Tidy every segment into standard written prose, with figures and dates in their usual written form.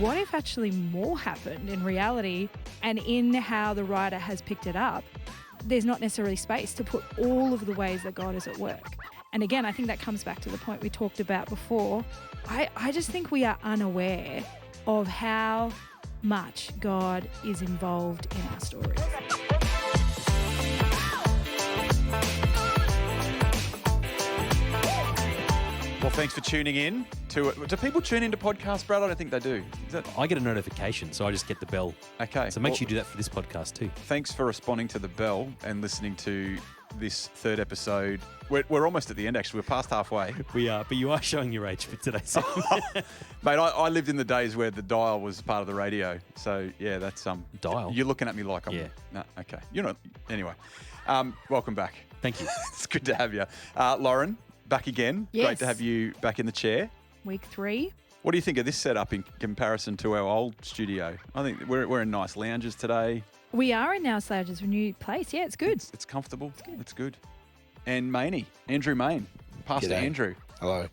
what if actually more happened in reality, and in how the writer has picked it up, there's not necessarily space to put all of the ways that God is at work. And again, I think that comes back to the point we talked about before. I just think we are unaware of how much God is involved in our stories. Well, thanks for tuning in. Do people tune into podcasts, Brad? I don't think they do. I get a notification, so I just get the bell. Okay. So make sure you do that for this podcast too. Thanks for responding to the bell and listening to this third episode. We're almost at the end, actually. We're past halfway. We are, but you are showing your age for today. So. Mate, I lived in the days where the dial was part of the radio. So, yeah, that's... Dial? You're looking at me like I'm... Yeah. No, okay. You're not... Anyway, welcome back. Thank you. It's good to have you. Lauren, back again. Yes. Great to have you back in the chair. Week 3. What do you think of this setup in comparison to our old studio? I think we're in nice lounges today. We are in now Slouches, a new place. Yeah, it's good. It's comfortable. It's good. And Mayne, Andrew Mayne, Pastor G'day. Andrew. Hello.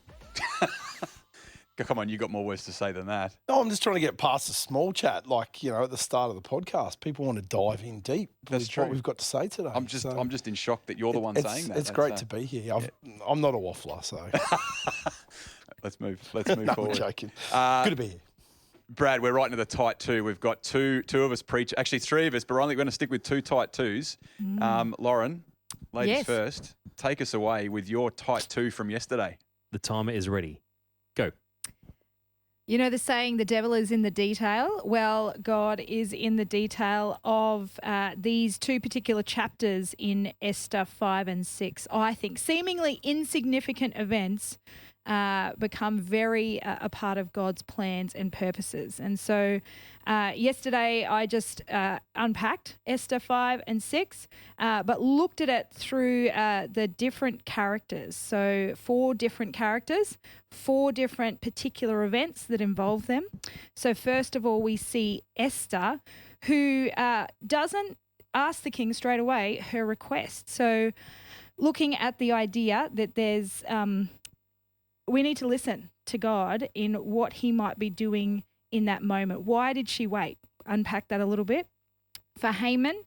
Come on, you got more words to say than that. No, I'm just trying to get past the small chat, like, at the start of the podcast. People want to dive in deep That's with true. what we've got to say today. I'm just in shock that you're the one saying that. It's great to be here. I'm not a waffler, so. Let's move No, forward. I'm joking. Good to be here. Brad, we're right into the tight two. We've got two of us preach, actually 3 of us, but we're only going to stick with 2 tight twos. Lauren, ladies Yes. first, take us away with your tight 2 from yesterday. The timer is ready. Go. You know the saying, the devil is in the detail? Well, God is in the detail of these 2 particular chapters in Esther 5 and 6. I think seemingly insignificant events become very a part of God's plans and purposes. And so yesterday I just unpacked Esther 5 and 6, but looked at it through the different characters. So 4 different characters, 4 different particular events that involve them. So first of all, we see Esther, who doesn't ask the king straight away her request. So looking at the idea that there's... we need to listen to God in what he might be doing in that moment. Why did she wait? Unpack that a little bit. For Haman,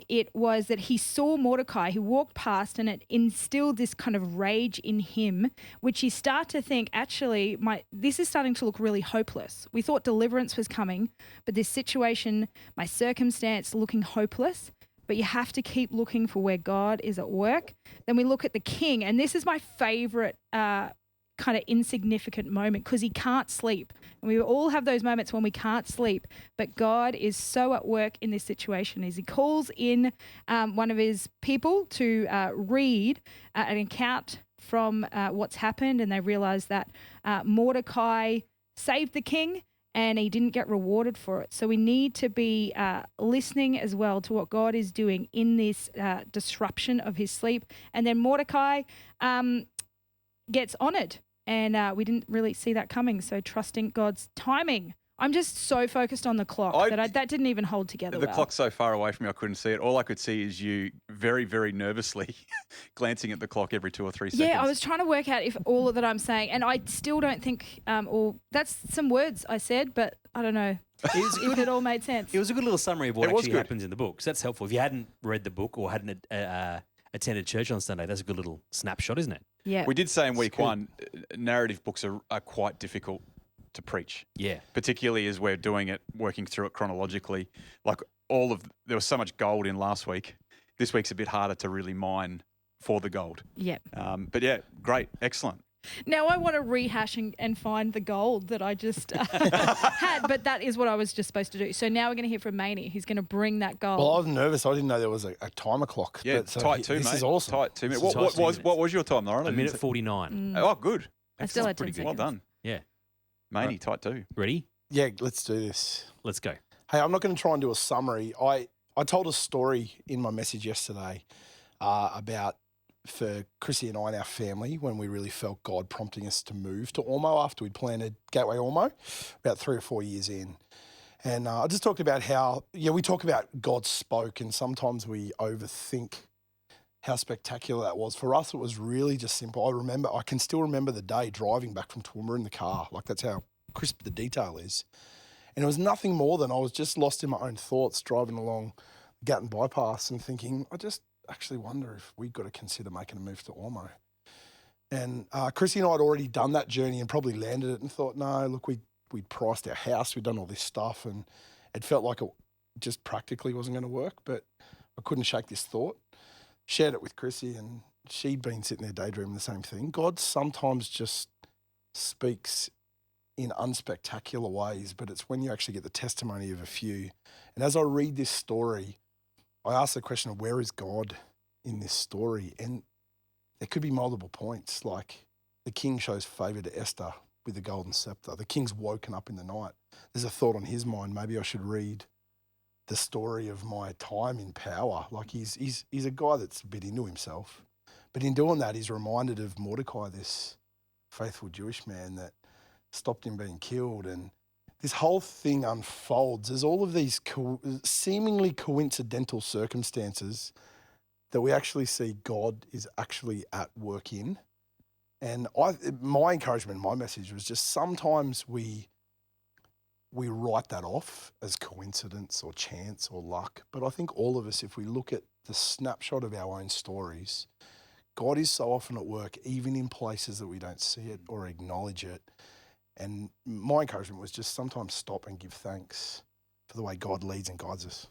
it was that he saw Mordecai, he walked past, and it instilled this kind of rage in him, which he started to think, actually, this is starting to look really hopeless. We thought deliverance was coming, but this situation, my circumstance looking hopeless. But you have to keep looking for where God is at work. Then we look at the king, and this is my favorite kind of insignificant moment, because he can't sleep. And we all have those moments when we can't sleep, but God is so at work in this situation as he calls in one of his people to read an account from what's happened, and they realize that Mordecai saved the king and he didn't get rewarded for it. So we need to be listening as well to what God is doing in this disruption of his sleep. And then Mordecai gets honored, and we didn't really see that coming. So trusting God's timing. I'm just so focused on the clock that didn't even hold together The well. clock's so far away from me, I couldn't see it. All I could see is you very, very nervously glancing at the clock every 2 or 3 seconds. Yeah, I was trying to work out if all that I'm saying, and I still don't think, that's some words I said, but I don't know if it all made sense. It was a good little summary of what It was actually good. happens in the book. So that's helpful. If you hadn't read the book or hadn't attended church on Sunday, that's a good little snapshot, isn't it? Yeah. We did say in week 1, narrative books are quite difficult to preach. Yeah. Particularly as we're doing it, working through it chronologically. Like there was so much gold in last week. This week's a bit harder to really mine for the gold. Yeah. But yeah, great, excellent. Now I want to rehash and find the gold that I just had, but that is what I was just supposed to do. So now we're going to hear from Mayne, who's going to bring that gold. Well, I was nervous. I didn't know there was a timer clock. Yeah, but, tight 2, mate. This is awesome. Tight 2 minutes. This is tight 2 minutes. What was your time, Lauren? A minute 49. Oh, good. I still had 10 Pretty good. seconds. Well done. Yeah. Mayne, tight 2. Ready? Yeah, let's do this. Let's go. Hey, I'm not going to try and do a summary. I told a story in my message yesterday about for Chrissy and I and our family when we really felt God prompting us to move to Ormo after we'd planted Gateway Ormo about 3 or 4 years in. And I just talked about how, we talk about God spoke, and sometimes we overthink how spectacular that was. For us, it was really just simple. I can still remember the day driving back from Toowoomba in the car. Like, that's how crisp the detail is. And it was nothing more than I was just lost in my own thoughts driving along Gatton bypass and thinking, I just actually wonder if we've got to consider making a move to Ormo. And Chrissy and I had already done that journey and probably landed it and thought, no, look, we'd priced our house, we'd done all this stuff, and it felt like it just practically wasn't going to work, but I couldn't shake this thought. Shared it with Chrissy, and she'd been sitting there daydreaming the same thing. God sometimes just speaks in unspectacular ways, but it's when you actually get the testimony of a few. And as I read this story, I ask the question of where is God in this story? And there could be multiple points, like the king shows favour to Esther with the golden scepter. The king's woken up in the night. There's a thought on his mind, maybe I should read the story of my time in power. Like he's a guy that's a bit into himself. But in doing that, he's reminded of Mordecai, this faithful Jewish man that stopped him being killed. And this whole thing unfolds as all of these seemingly coincidental circumstances that we actually see God is actually at work in. And my encouragement, my message was just sometimes we write that off as coincidence or chance or luck. But I think all of us, if we look at the snapshot of our own stories, God is so often at work, even in places that we don't see it or acknowledge it. And my encouragement was just sometimes stop and give thanks for the way God leads and guides us.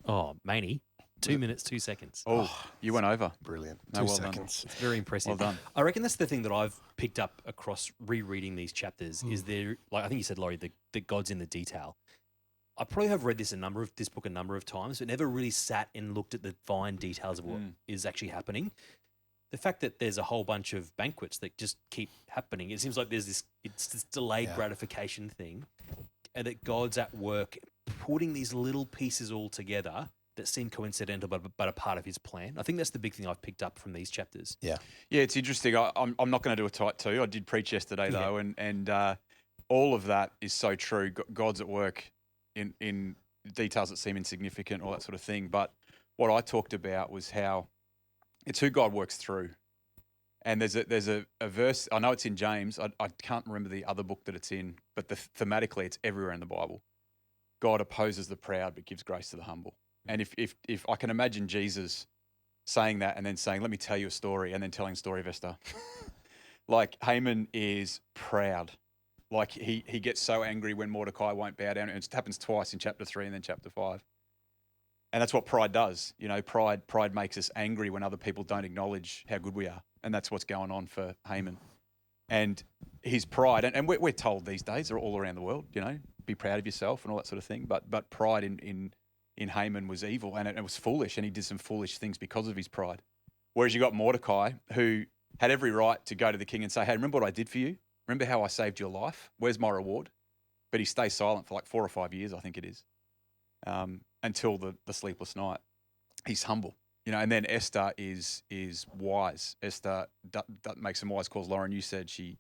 Oh, Mayne, 2 minutes, 2 seconds. Oh, you went over. Brilliant. No, 2 well done. seconds. It's very impressive. Well done. I reckon that's the thing that I've picked up across rereading these chapters is there, like I think you said, Laurie, that God's in the detail. I probably have read this book a number of times, but never really sat and looked at the fine details of what is actually happening. The fact that there's a whole bunch of banquets that just keep happening, it seems like it's this delayed gratification thing, and that God's at work putting these little pieces all together that seem coincidental but a part of his plan. I think that's the big thing I've picked up from these chapters. Yeah, it's interesting. I'm not going to do a tight two. I did preach yesterday though, and all of that is so true. God's at work in details that seem insignificant, all that sort of thing. But what I talked about was how it's who God works through. And there's a verse, I know it's in James, I can't remember the other book that it's in, but thematically it's everywhere in the Bible. God opposes the proud but gives grace to the humble. And if I can imagine Jesus saying that and then saying, let me tell you a story, and then telling the story of Esther. Like Haman is proud. Like he gets so angry when Mordecai won't bow down. It happens twice in chapter 3 and then chapter 5. And that's what pride does. You know, pride makes us angry when other people don't acknowledge how good we are. And that's what's going on for Haman. And his pride, and we're told these days, all around the world, you know, be proud of yourself and all that sort of thing. But pride in Haman was evil, and it was foolish, and he did some foolish things because of his pride. Whereas you got Mordecai, who had every right to go to the king and say, hey, remember what I did for you? Remember how I saved your life? Where's my reward? But he stays silent for like 4 or 5 years, I think it is. Until the sleepless night. He's humble, you know. And then Esther is wise. Esther makes some wise calls. Lauren, you said she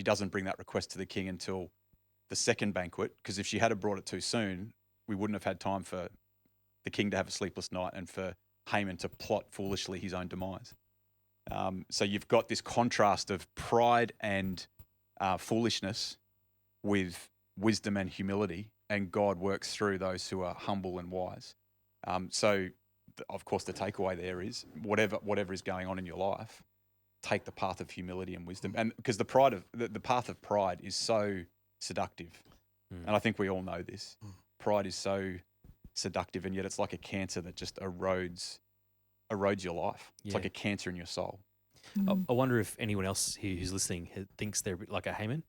doesn't bring that request to the king until the second banquet, because if she had brought it too soon, we wouldn't have had time for the king to have a sleepless night and for Haman to plot foolishly his own demise. So you've got this contrast of pride and foolishness with wisdom and humility, and God works through those who are humble and wise. Of course, the takeaway there is whatever is going on in your life, take the path of humility and wisdom. And because the path of pride is so seductive, and I think we all know this. Pride is so seductive, and yet it's like a cancer that just erodes your life. It's like a cancer in your soul. I wonder if anyone else who's listening thinks they're a bit like a Haman.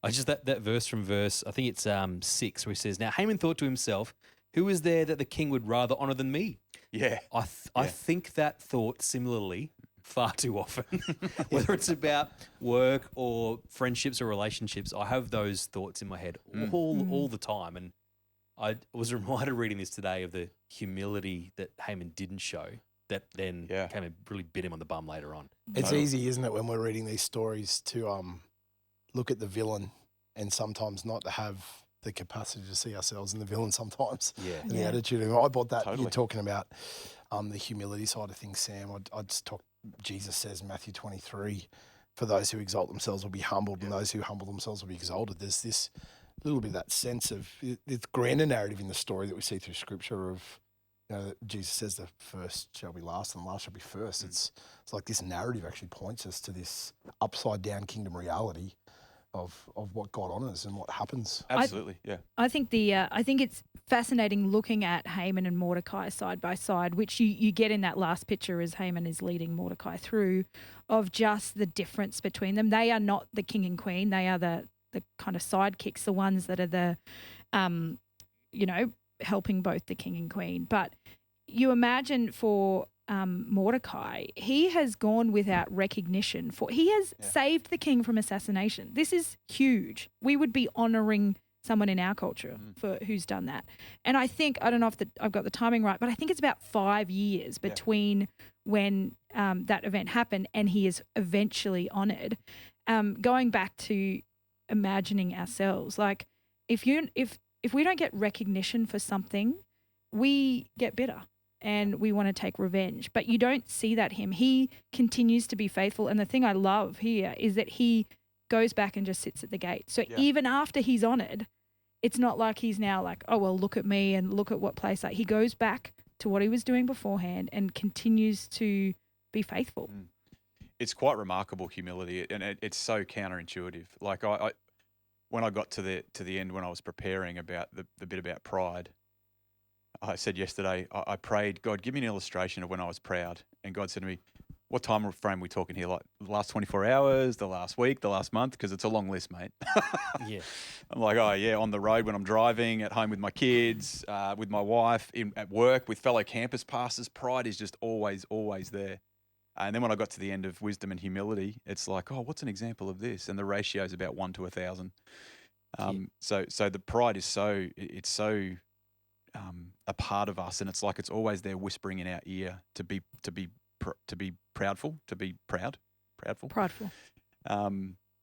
I just that verse from I think it's 6, where he says, "Now Haman thought to himself, who is there that the king would rather honour than me?" Yeah, I think that thought similarly far too often, whether it's about work or friendships or relationships. I have those thoughts in my head all the time, and I was reminded reading this today of the humility that Haman didn't show, that then came and really bit him on the bum later on. It's easy, isn't it, when we're reading these stories to look at the villain and sometimes not to have the capacity to see ourselves in the villain sometimes. And the attitude. And I bought that. Totally. You're talking about the humility side of things, Sam. I just talk. Jesus says in Matthew 23 for those who exalt themselves will be humbled, and those who humble themselves will be exalted. There's this little bit of that sense of this grander narrative in the story that we see through Scripture of, Jesus says the first shall be last and the last shall be first. It's like this narrative actually points us to this upside down kingdom reality of what God honours and what happens. Absolutely, I think I think it's fascinating looking at Haman and Mordecai side by side, which you get in that last picture as Haman is leading Mordecai through, of just the difference between them. They are not the king and queen. They are the kind of sidekicks, the ones that are the, helping both the king and queen. But you imagine for Mordecai, he has gone without recognition he has saved the king from assassination. This is huge. We would be honouring someone in our culture for who's done that. And I think, I don't know if I've got the timing right, but I think it's about 5 years between when that event happened and he is eventually honoured. Going back to imagining ourselves, like if we don't get recognition for something, we get bitter and we want to take revenge. But you don't see that him. He continues to be faithful. And the thing I love here is that he goes back and just sits at the gate. So even after he's honoured, it's not like he's now like, oh, well, look at me and look at what place. Like, he goes back to what he was doing beforehand and continues to be faithful. It's quite remarkable humility, and it's so counterintuitive. Like I when I got to the end, when I was preparing about the bit about pride, I said yesterday, I prayed, God, give me an illustration of when I was proud. And God said to me, what time frame are we talking here? Like the last 24 hours, the last week, the last month? Because it's a long list, mate. Yeah. I'm like, oh, yeah, on the road when I'm driving, at home with my kids, with my wife, at work, with fellow campus pastors. Pride is just always, always there. And then when I got to the end of wisdom and humility, it's like, oh, what's an example of this? And the ratio is about 1 to 1,000. So the pride is so a part of us, and it's like it's always there whispering in our ear to be proudful, to be proudful.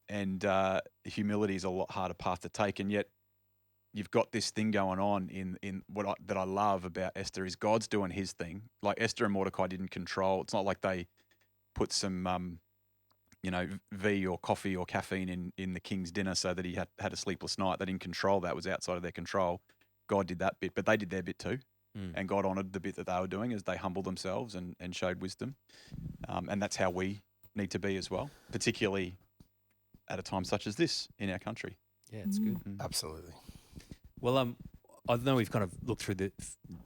And humility is a lot harder path to take, and yet you've got this thing going on in that I love about Esther is God's doing His thing. Like Esther and Mordecai didn't control. It's not like they put some V or coffee or caffeine in the king's dinner so that he had a sleepless night. They didn't control that. It was outside of their control. God did that bit, but they did their bit too. And God honoured the bit that they were doing as they humbled themselves and showed wisdom. And that's how we need to be as well, particularly at a time such as this in our country. Yeah, it's good. Absolutely. Well, I know we've kind of looked through the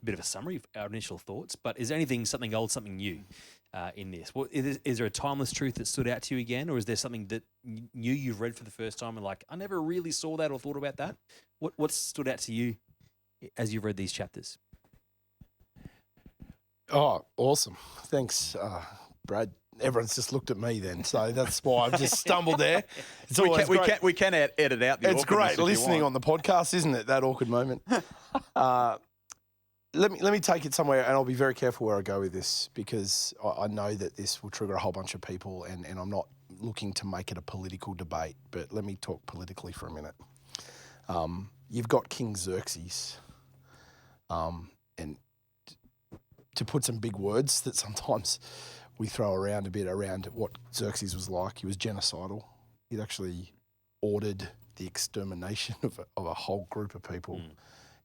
bit of a summary of our initial thoughts, but is there anything, something old, something new in this? Well, is there a timeless truth that stood out to you again, or is there something that new you've read for the first time and like, I never really saw that or thought about that? What stood out to you as you've read these chapters? Oh, awesome. Thanks, Brad. Everyone's just looked at me then, so that's why I've just stumbled there. It's We can edit out the It's great listening on the podcast, isn't it, that awkward moment? Let me take it somewhere, and I'll be very careful where I go with this because I know that this will trigger a whole bunch of people, and I'm not looking to make it a political debate, but let me talk politically for a minute. You've got King Xerxes, and to put some big words that sometimes we throw around a bit around what Xerxes was like. He was genocidal. He'd actually ordered the extermination of a whole group of people.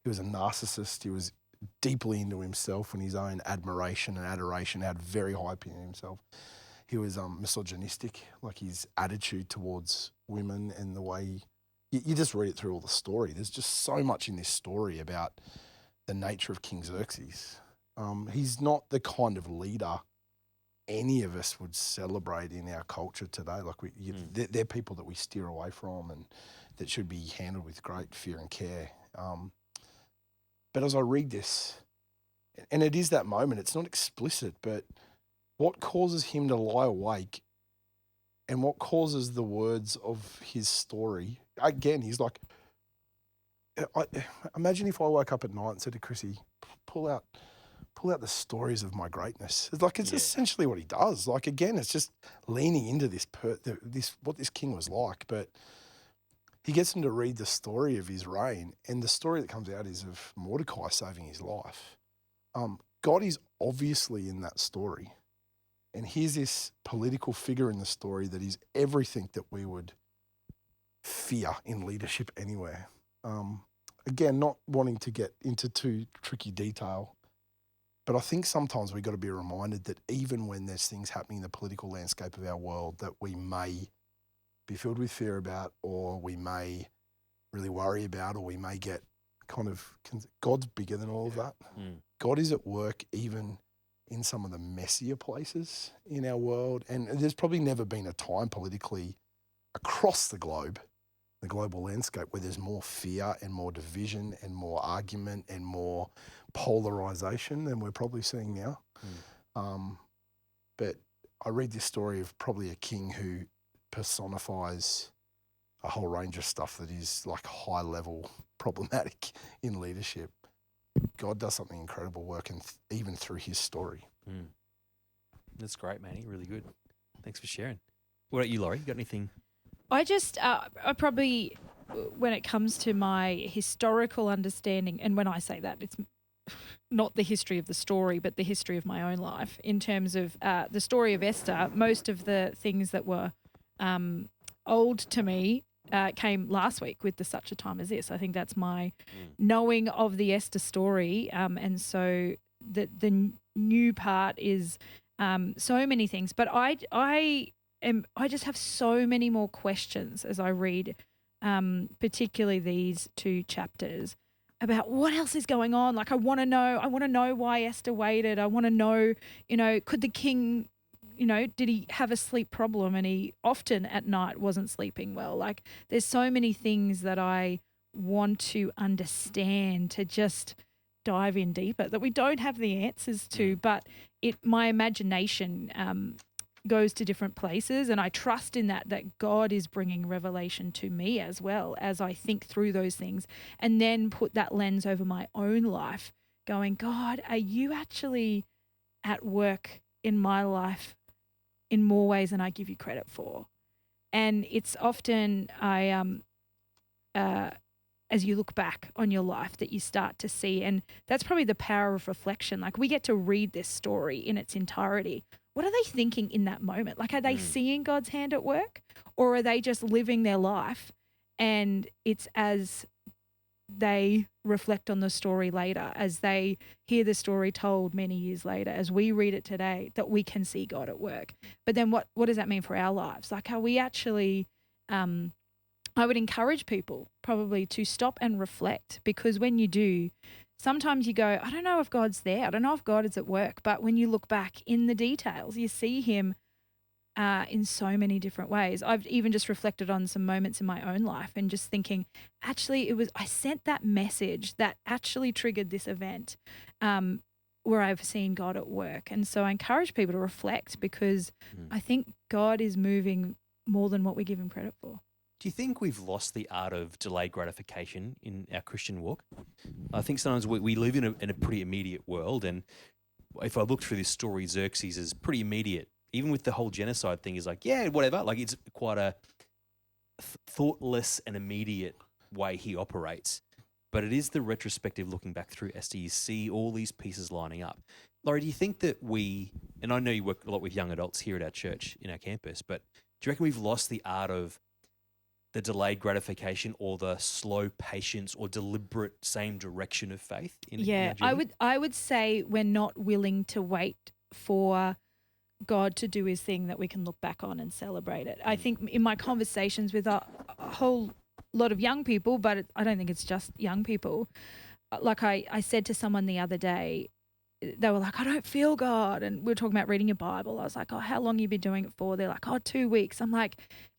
He was a narcissist. He was deeply into himself and his own admiration and adoration, had very high opinion of himself. He was misogynistic, like his attitude towards women and the way you just read it through all the story. There's just so much in this story about the nature of King Xerxes. He's not the kind of leader any of us would celebrate in our culture today. Like they're people that we steer away from and that should be handled with great fear and care. But as I read this, and it is that moment, it's not explicit, but what causes him to lie awake and what causes the words of his story, again, he's like, imagine if I woke up at night and said to Chrissy, pull out the stories of my greatness. It's like, it's essentially what he does. Like, again, it's just leaning into this what this king was like. But he gets him to read the story of his reign, and the story that comes out is of Mordecai saving his life. God is obviously in that story. And here's this political figure in the story that is everything that we would fear in leadership anywhere. Again, not wanting to get into too tricky detail, but I think sometimes we've got to be reminded that even when there's things happening in the political landscape of our world that we may be filled with fear about, or we may really worry about, or we may get kind of, God's bigger than all of that. God is at work even in some of the messier places in our world. And there's probably never been a time politically across the globe, the global landscape, where there's more fear and more division and more argument and more polarization than we're probably seeing now. But I read this story of probably a king who personifies a whole range of stuff that is like high level problematic in leadership. God does something incredible working even through his story. That's great, Manny. Really good. Thanks for sharing. What about you, Laurie? You got anything? I probably, when it comes to my historical understanding, and when I say that, it's not the history of the story, but the history of my own life. In terms of the story of Esther, most of the things that were old to me came last week with the Such a Time as This. I think that's my knowing of the Esther story. And so the new part is so many things. But I just have so many more questions as I read, particularly these 2 chapters, about what else is going on. Like, I want to know why Esther waited. I want to know, could the king, did he have a sleep problem and he often at night wasn't sleeping well? Like, there's so many things that I want to understand, to just dive in deeper, that we don't have the answers to, but my imagination goes to different places, and I trust in that God is bringing revelation to me as well as I think through those things, and then put that lens over my own life, going, God, are you actually at work in my life in more ways than I give you credit for? And it's often as you look back on your life that you start to see, and that's probably the power of reflection. Like, we get to read this story in its entirety. What are they thinking in that moment? Like, are they seeing God's hand at work, or are they just living their life? And it's as they reflect on the story later, as they hear the story told many years later, as we read it today, that we can see God at work. But then what does that mean for our lives? Like, are we actually, I would encourage people probably to stop and reflect, because when you do, sometimes you go, I don't know if God's there. I don't know if God is at work. But when you look back in the details, you see him in so many different ways. I've even just reflected on some moments in my own life and just thinking, actually, I sent that message that actually triggered this event where I've seen God at work. And so I encourage people to reflect, because I think God is moving more than what we give him credit for. Do you think we've lost the art of delayed gratification in our Christian walk? I think sometimes we live in a pretty immediate world, and if I look through this story, Xerxes is pretty immediate. Even with the whole genocide thing, is like, yeah, whatever. Like, it's quite a thoughtless and immediate way he operates. But it is the retrospective looking back through Esther, you see all these pieces lining up. Laurie, do you think that and I know you work a lot with young adults here at our church, in our campus, but do you reckon we've lost the art of the delayed gratification, or the slow patience, or deliberate same direction of faith? I would say we're not willing to wait for God to do his thing that we can look back on and celebrate it. I think in my conversations with a whole lot of young people, but I don't think it's just young people. Like I said to someone the other day, they were like, I don't feel God. And we were talking about reading your Bible. I was like, oh, how long have you been doing it for? They're like, 2 weeks. I'm like,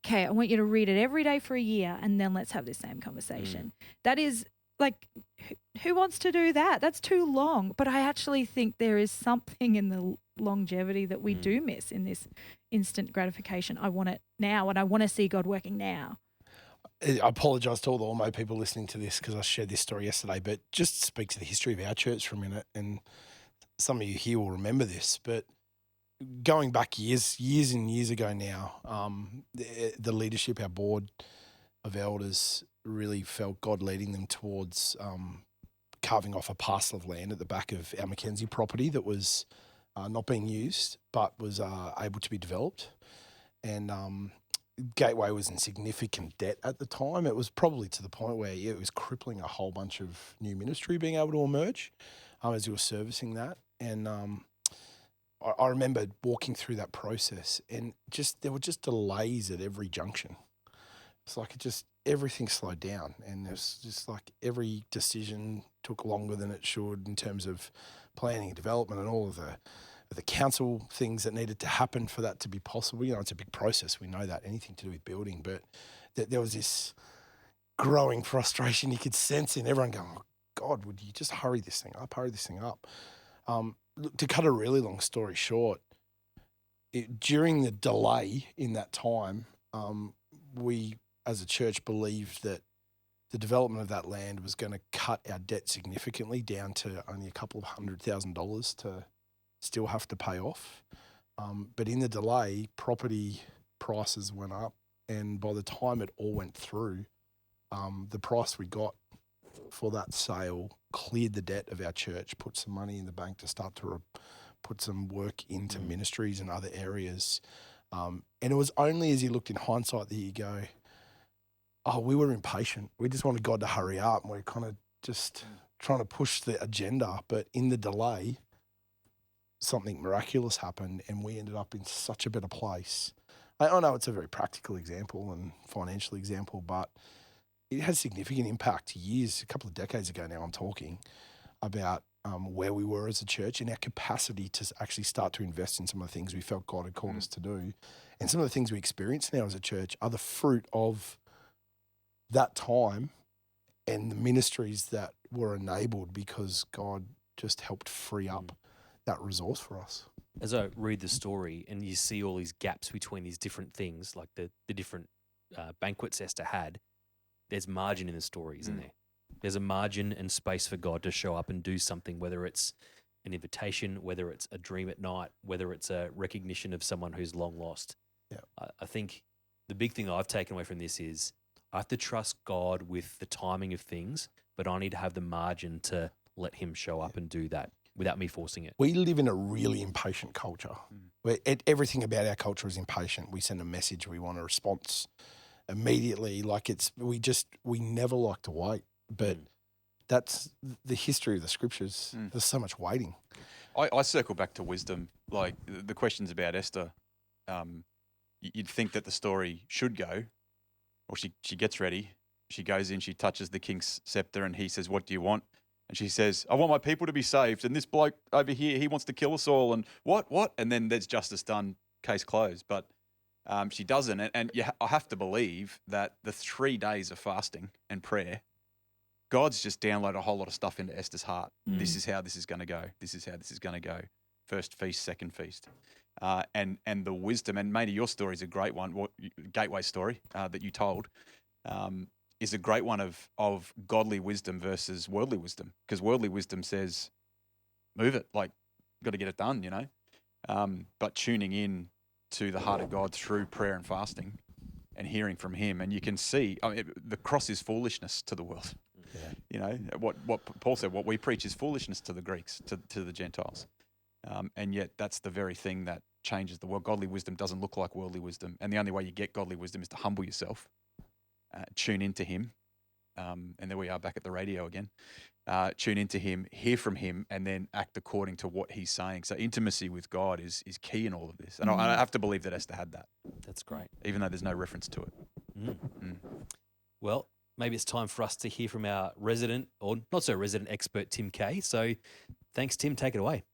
okay, I want you to read it every day for a year, and then let's have this same conversation. That is, like, who wants to do that? That's too long. But I actually think there is something in the longevity that we do miss in this instant gratification. I want it now, and I want to see God working now. I apologise to all the Ormo people listening to this, because I shared this story yesterday, but just speak to the history of our church for a minute. And some of you here will remember this, but going back years and years ago now, the leadership, our board of elders, really felt God leading them towards carving off a parcel of land at the back of our Mackenzie property that was not being used, but was able to be developed. And Gateway was in significant debt at the time. It was probably to the point where it was crippling a whole bunch of new ministry being able to emerge as you were servicing that. And I remember walking through that process, and there were just delays at every junction. It's like everything slowed down, and it's just like every decision took longer than it should in terms of planning and development and all of the council things that needed to happen for that to be possible. You know, it's a big process. We know that, anything to do with building, but there was this growing frustration you could sense in everyone going, oh, God, would you just hurry this thing up? Look, to cut a really long story short, during the delay in that time, we as a church believed that the development of that land was going to cut our debt significantly down to only a couple of $100,000 to still have to pay off. But in the delay, property prices went up, and by the time it all went through, the price we got for that sale cleared the debt of our church, put some money in the bank to start to put some work into ministries and other areas. And it was only as you looked in hindsight that you go, oh, we were impatient. We just wanted God to hurry up, and we're kind of just trying to push the agenda. But in the delay, something miraculous happened, and we ended up in such a better place. I know it's a very practical example and financial example, but it has significant impact a couple of decades ago now I'm talking, about where we were as a church and our capacity to actually start to invest in some of the things we felt God had called us to do. And some of the things we experience now as a church are the fruit of that time and the ministries that were enabled because God just helped free up that resource for us. As I read the story and you see all these gaps between these different things, like the different banquets Esther had, there's margin in the story, isn't there? There's a margin and space for God to show up and do something, whether it's an invitation, whether it's a dream at night, whether it's a recognition of someone who's long lost. Yeah. I think the big thing I've taken away from this is I have to trust God with the timing of things, but I need to have the margin to let him show up and do that without me forcing it. We live in a really impatient culture where everything about our culture is impatient. We send a message, we want a response immediately. Like we never like to wait, but that's the history of the scriptures. There's so much waiting. I circle back to wisdom. Like the questions about Esther, you'd think that the story should go, or she gets ready, she goes in, she touches the king's scepter, and he says, "What do you want?" And she says, "I want my people to be saved, and this bloke over here, he wants to kill us all." And what? And then there's justice done, case closed. But she doesn't, and I have to believe that the 3 days of fasting and prayer, God's just downloaded a whole lot of stuff into Esther's heart. This is how this is going to go. This is how this is going to go. First feast, second feast. And the wisdom, and maybe your story is a great one, Gateway story that you told, is a great one of godly wisdom versus worldly wisdom. Because worldly wisdom says, move it, like, got to get it done, you know. But tuning in to the heart of God through prayer and fasting and hearing from him. And you can see, I mean, the cross is foolishness to the world. Yeah. You know, what Paul said, what we preach is foolishness to the Greeks, to the Gentiles. And yet that's the very thing that changes the world. Godly wisdom doesn't look like worldly wisdom. And the only way you get godly wisdom is to humble yourself, tune into him. And there we are back at the radio again. Tune into him, hear from him, and then act according to what he's saying. So intimacy with God is key in all of this. And I have to believe that Esther had that. That's great. Even though there's no reference to it. Well, maybe it's time for us to hear from our resident, or not so resident expert, Tim Kay. So thanks, Tim. Take it away.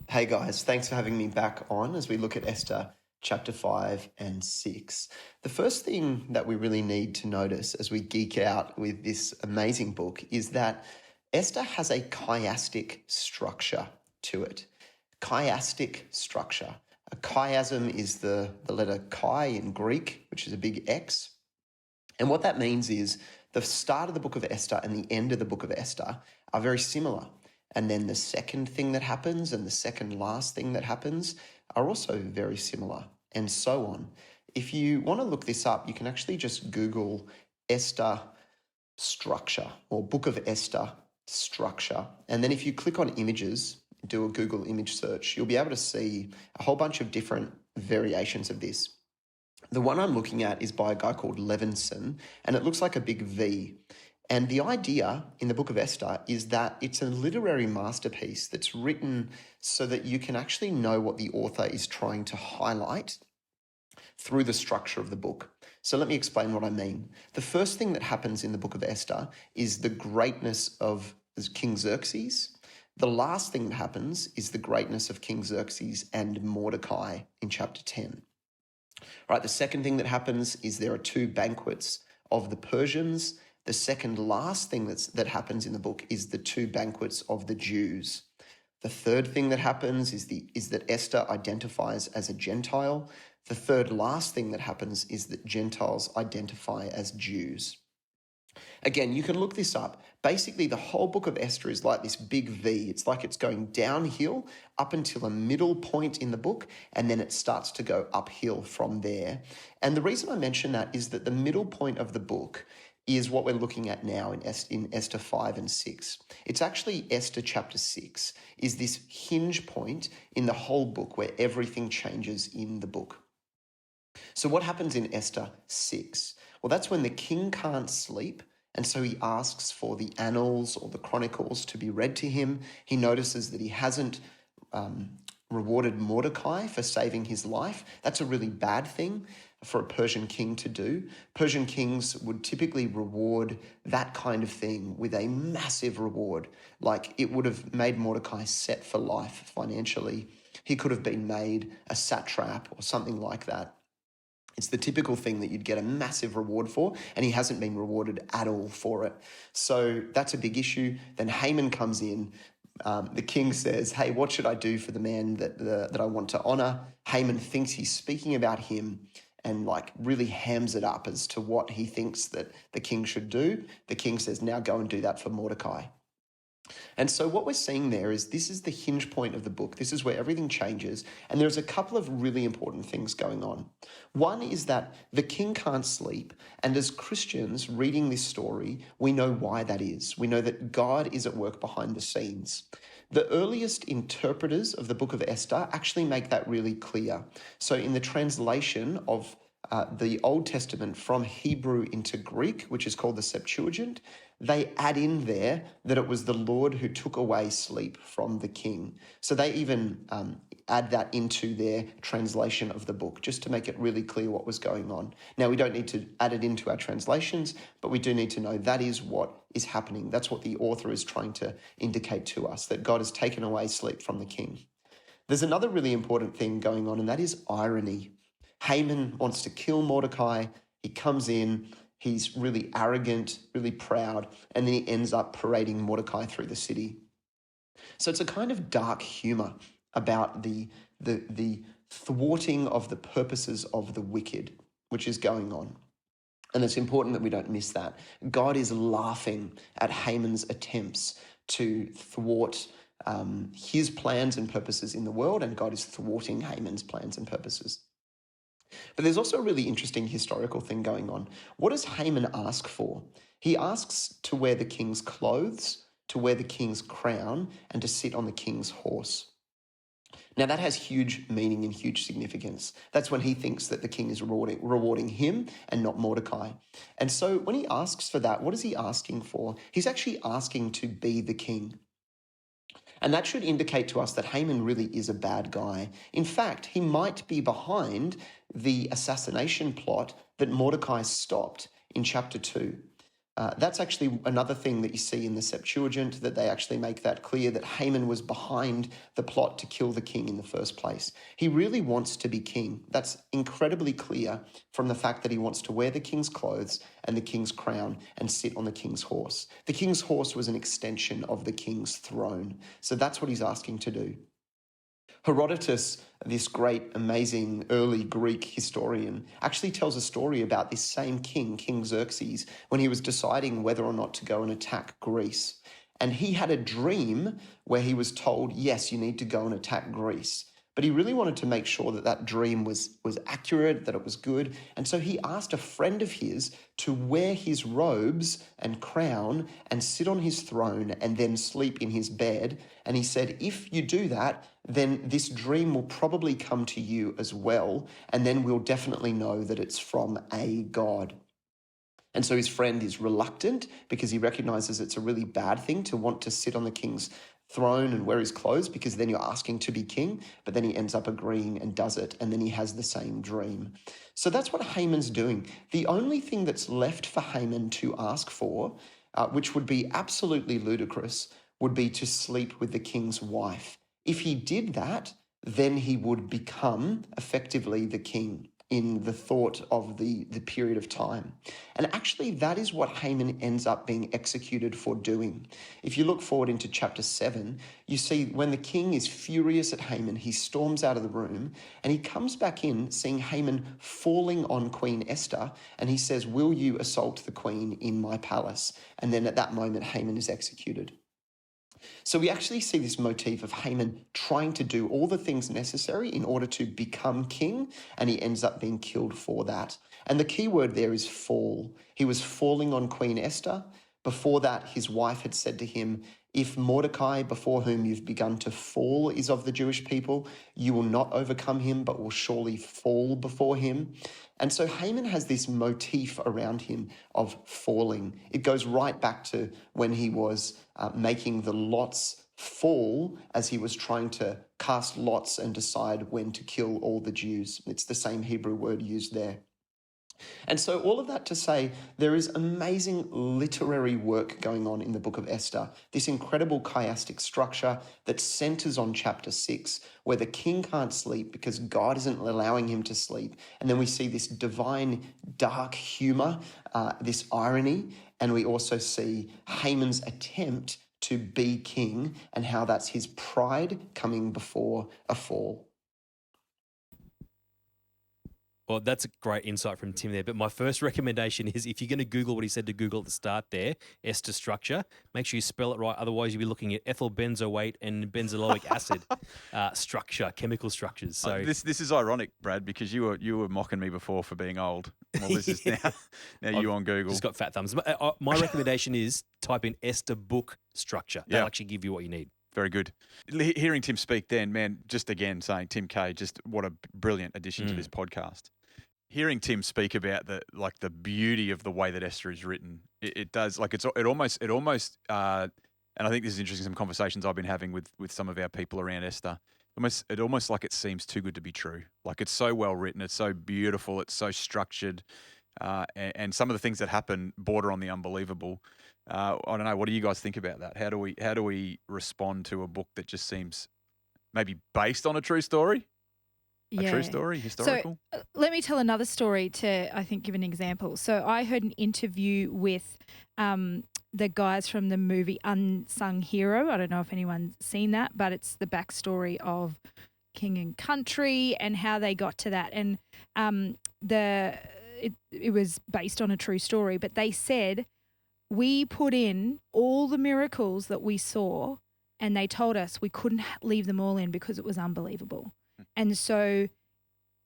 Hey guys, thanks for having me back on as we look at Esther chapter 5 and 6. The first thing that we really need to notice as we geek out with this amazing book is that Esther has a chiastic structure to it. Chiastic structure. A chiasm is the letter chi in Greek, which is a big X. And what that means is the start of the book of Esther and the end of the book of Esther are very similar. And then the second thing that happens and the second last thing that happens are also very similar, and so on. If you want to look this up, you can actually just Google Esther structure or Book of Esther structure. And then if you click on images, do a Google image search, you'll be able to see a whole bunch of different variations of this. The one I'm looking at is by a guy called Levinson, and it looks like a big V. And the idea in the book of Esther is that it's a literary masterpiece that's written so that you can actually know what the author is trying to highlight through the structure of the book. So let me explain what I mean. The first thing that happens in the book of Esther is the greatness of King Xerxes. The last thing that happens is the greatness of King Xerxes and Mordecai in chapter 10. Right, the second thing that happens is there are two banquets of the Persians. The second last thing that happens in the book is the two banquets of the Jews. The third thing that happens is that Esther identifies as a Gentile. The third last thing that happens is that Gentiles identify as Jews. Again, you can look this up. Basically, the whole book of Esther is like this big V. It's like it's going downhill up until a middle point in the book, and then it starts to go uphill from there. And the reason I mention that is that the middle point of the book is what we're looking at now in Esther 5 and 6. It's actually Esther chapter 6 is this hinge point in the whole book where everything changes in the book. So what happens in Esther 6? Well, that's when the king can't sleep, and so he asks for the annals or the chronicles to be read to him. He notices that he hasn't rewarded Mordecai for saving his life. That's a really bad thing for a Persian king to do. Persian kings would typically reward that kind of thing with a massive reward. Like it would have made Mordecai set for life financially. He could have been made a satrap or something like that. It's the typical thing that you'd get a massive reward for, and he hasn't been rewarded at all for it. So that's a big issue. Then Haman comes in. The king says, hey, what should I do for the man that I want to honor? Haman thinks he's speaking about him and like really hams it up as to what he thinks that the king should do. The king says, now go and do that for Mordecai. And so what we're seeing there is this is the hinge point of the book. This is where everything changes. And there's a couple of really important things going on. One is that the king can't sleep. And as Christians reading this story, we know why that is. We know that God is at work behind the scenes. The earliest interpreters of the book of Esther actually make that really clear. So in the translation of the Old Testament from Hebrew into Greek, which is called the Septuagint, they add in there that it was the Lord who took away sleep from the king. So they even add that into their translation of the book, just to make it really clear what was going on. Now, we don't need to add it into our translations, but we do need to know that is what is happening. That's what the author is trying to indicate to us, that God has taken away sleep from the king. There's another really important thing going on, and that is irony. Haman wants to kill Mordecai. He comes in, he's really arrogant, really proud, and then he ends up parading Mordecai through the city. So it's a kind of dark humor about the thwarting of the purposes of the wicked, which is going on. And it's important that we don't miss that. God is laughing at Haman's attempts to thwart his plans and purposes in the world, and God is thwarting Haman's plans and purposes. But there's also a really interesting historical thing going on. What does Haman ask for? He asks to wear the king's clothes, to wear the king's crown, and to sit on the king's horse. Now that has huge meaning and huge significance. That's when he thinks that the king is rewarding him and not Mordecai. And so when he asks for that, what is he asking for? He's actually asking to be the king. And that should indicate to us that Haman really is a bad guy. In fact, he might be behind the assassination plot that Mordecai stopped in chapter 2. That's actually another thing that you see in the Septuagint, that they actually make that clear, that Haman was behind the plot to kill the king in the first place. He really wants to be king. That's incredibly clear from the fact that he wants to wear the king's clothes and the king's crown and sit on the king's horse. The king's horse was an extension of the king's throne. So that's what he's asking to do. Herodotus, this great, amazing early Greek historian, actually tells a story about this same king, King Xerxes, when he was deciding whether or not to go and attack Greece. And he had a dream where he was told, yes, you need to go and attack Greece. but he really wanted to make sure that that dream was accurate, that it was good. And so he asked a friend of his to wear his robes and crown and sit on his throne and then sleep in his bed. And he said, if you do that, then this dream will probably come to you as well. And then we'll definitely know that it's from a God. And so his friend is reluctant because he recognizes it's a really bad thing to want to sit on the king's throne and wear his clothes, because then you're asking to be king. But then he ends up agreeing and does it, and then he has the same dream. So that's what Haman's doing. The only thing that's left for Haman to ask for, which would be absolutely ludicrous, would be to sleep with the king's wife. If he did that, then he would become effectively the king in the thought of the period of time. And actually, that is what Haman ends up being executed for doing. If you look forward into chapter 7, you see when the king is furious at Haman, he storms out of the room and he comes back in seeing Haman falling on Queen Esther, and he says, "Will you assault the queen in my palace?" And then at that moment, Haman is executed. So we actually see this motif of Haman trying to do all the things necessary in order to become king, and he ends up being killed for that. And the key word there is fall. He was falling on Queen Esther. Before that, his wife had said to him, if Mordecai, before whom you've begun to fall, is of the Jewish people, you will not overcome him, but will surely fall before him. And so Haman has this motif around him of falling. It goes right back to when he was making the lots fall as he was trying to cast lots and decide when to kill all the Jews. It's the same Hebrew word used there. And so all of that to say, there is amazing literary work going on in the book of Esther, this incredible chiastic structure that centers on chapter 6, where the king can't sleep because God isn't allowing him to sleep. And then we see this divine dark humor, this irony, and we also see Haman's attempt to be king and how that's his pride coming before a fall. Well, that's a great insight from Tim there. But my first recommendation is, if you're going to Google what he said to Google at the start there, Esther structure, make sure you spell it right. Otherwise, you'll be looking at ethyl benzoate and benzoic acid structure, chemical structures. So this is ironic, Brad, because you were mocking me before for being old. Well, this is now you on Google. Just got fat thumbs. My recommendation is type in Esther book structure. That'll actually give you what you need. Very good. Hearing Tim speak then, man, just again saying Tim Kay, just what a brilliant addition to this podcast. Hearing Tim speak about the beauty of the way that Esther is written, it does, like it almost and I think this is interesting, some conversations I've been having with some of our people around Esther. It almost like it seems too good to be true. Like, it's so well written, it's so beautiful, it's so structured, and some of the things that happen border on the unbelievable. I don't know. What do you guys think about that? How do we respond to a book that just seems maybe based on a true story? A true story, historical? So let me tell another story to, I think, give an example. So I heard an interview with the guys from the movie Unsung Hero. I don't know if anyone's seen that, but it's the backstory of King and Country and how they got to that. And it was based on a true story, but they said, we put in all the miracles that we saw, and they told us we couldn't leave them all in because it was unbelievable. And so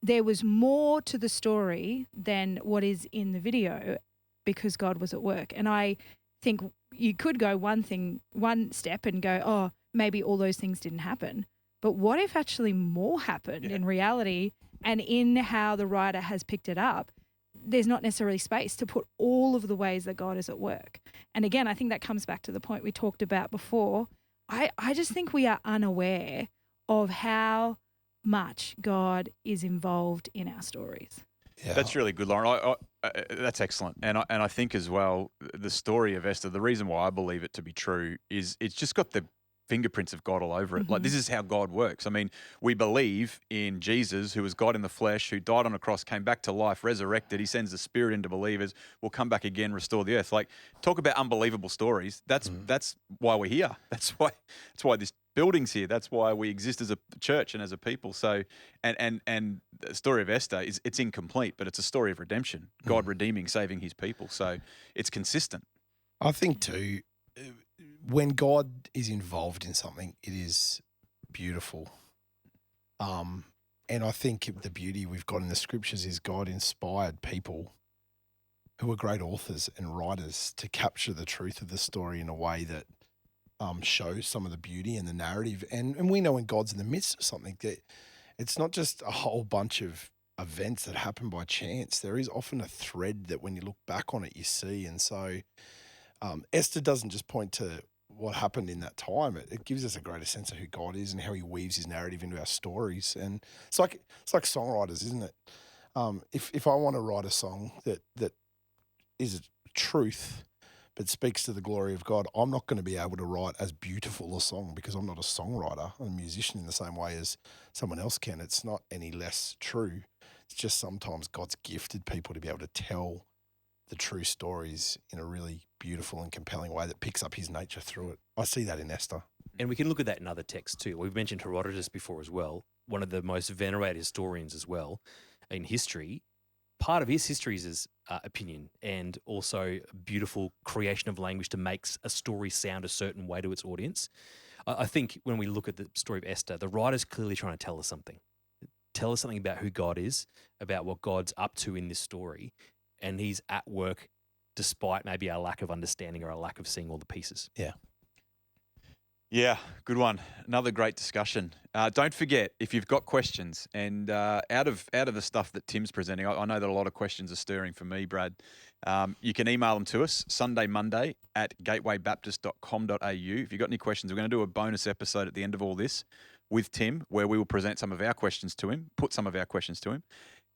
there was more to the story than what is in the video because God was at work. And I think you could go one step and go, oh, maybe all those things didn't happen. But what if actually more happened in reality, and in how the writer has picked it up? There's not necessarily space to put all of the ways that God is at work. And again, I think that comes back to the point we talked about before. I just think we are unaware of how much God is involved in our stories. Yeah. That's really good, Lauren. That's excellent. And I think as well, the story of Esther, the reason why I believe it to be true is it's just got the fingerprints of God all over it. Mm-hmm. Like, this is how God works. I mean, we believe in Jesus, who was God in the flesh, who died on a cross, came back to life, resurrected. He sends the Spirit into believers, will come back again, restore the earth. Like, talk about unbelievable stories. That's why we're here. That's why this building's here. That's why we exist as a church and as a people. So, and the story of Esther it's incomplete, but it's a story of redemption. God redeeming, saving His people. So it's consistent. I think too, when God is involved in something, it is beautiful. And I think the beauty we've got in the scriptures is God inspired people who are great authors and writers to capture the truth of the story in a way that shows some of the beauty and the narrative. And we know when God's in the midst of something, that it's not just a whole bunch of events that happen by chance. There is often a thread that when you look back on it, you see. And so Esther doesn't just point to what happened in that time. It gives us a greater sense of who God is and how he weaves his narrative into our stories. And it's like songwriters, isn't it? If I want to write a song that is truth but speaks to the glory of God, I'm not going to be able to write as beautiful a song because I'm not a songwriter. I'm a musician in the same way as someone else can. It's not any less true. It's just sometimes God's gifted people to be able to tell the true stories in a really beautiful and compelling way that picks up his nature through it. I see that in Esther. And we can look at that in other texts too. We've mentioned Herodotus before as well, one of the most venerated historians as well in history. Part of his history is his opinion and also beautiful creation of language to make a story sound a certain way to its audience. I think when we look at the story of Esther, the writer's clearly trying to tell us something. Tell us something about who God is, about what God's up to in this story. And he's at work despite maybe our lack of understanding or our lack of seeing all the pieces. Yeah. Yeah, good one. Another great discussion. Don't forget, if you've got questions, and out of the stuff that Tim's presenting, I know that a lot of questions are stirring for me, Brad. You can email them to us, sundaymonday@gatewaybaptist.com.au. If you've got any questions, we're going to do a bonus episode at the end of all this with Tim, where we will present some of our questions to him, put some of our questions to him,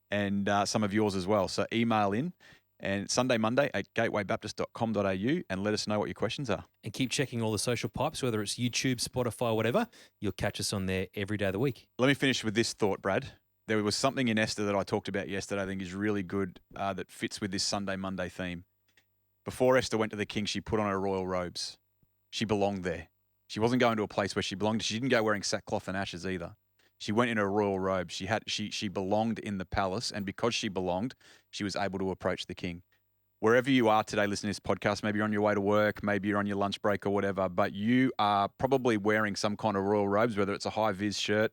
and some of yours as well. So email in. And sundaymonday@gatewaybaptist.com.au and let us know what your questions are. And keep checking all the social pipes, whether it's YouTube, Spotify, whatever. You'll catch us on there every day of the week. Let me finish with this thought, Brad. There was something in Esther that I talked about yesterday I think is really good that fits with this Sunday Monday theme. Before Esther went to the king, she put on her royal robes. She belonged there. She wasn't going to a place where she belonged. She didn't go wearing sackcloth and ashes either. She went in her royal robe. She belonged in the palace, and because she belonged, she was able to approach the king. Wherever you are today listening to this podcast, maybe you're on your way to work, maybe you're on your lunch break or whatever, but you are probably wearing some kind of royal robes, whether it's a high-vis shirt,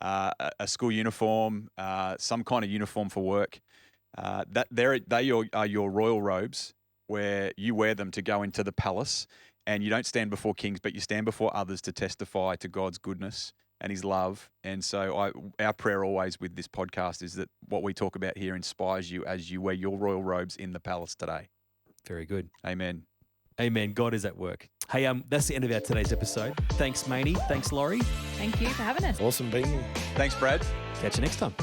a school uniform, some kind of uniform for work. They are your royal robes, where you wear them to go into the palace, and you don't stand before kings, but you stand before others to testify to God's goodness and his love. And so our prayer always with this podcast is that what we talk about here inspires you as you wear your royal robes in the palace today. Very good. Amen. Amen. God is at work. Hey, that's the end of our today's episode. Thanks, Mayne. Thanks, Laurie. Thank you for having us. Awesome being here. Thanks, Brad. Catch you next time.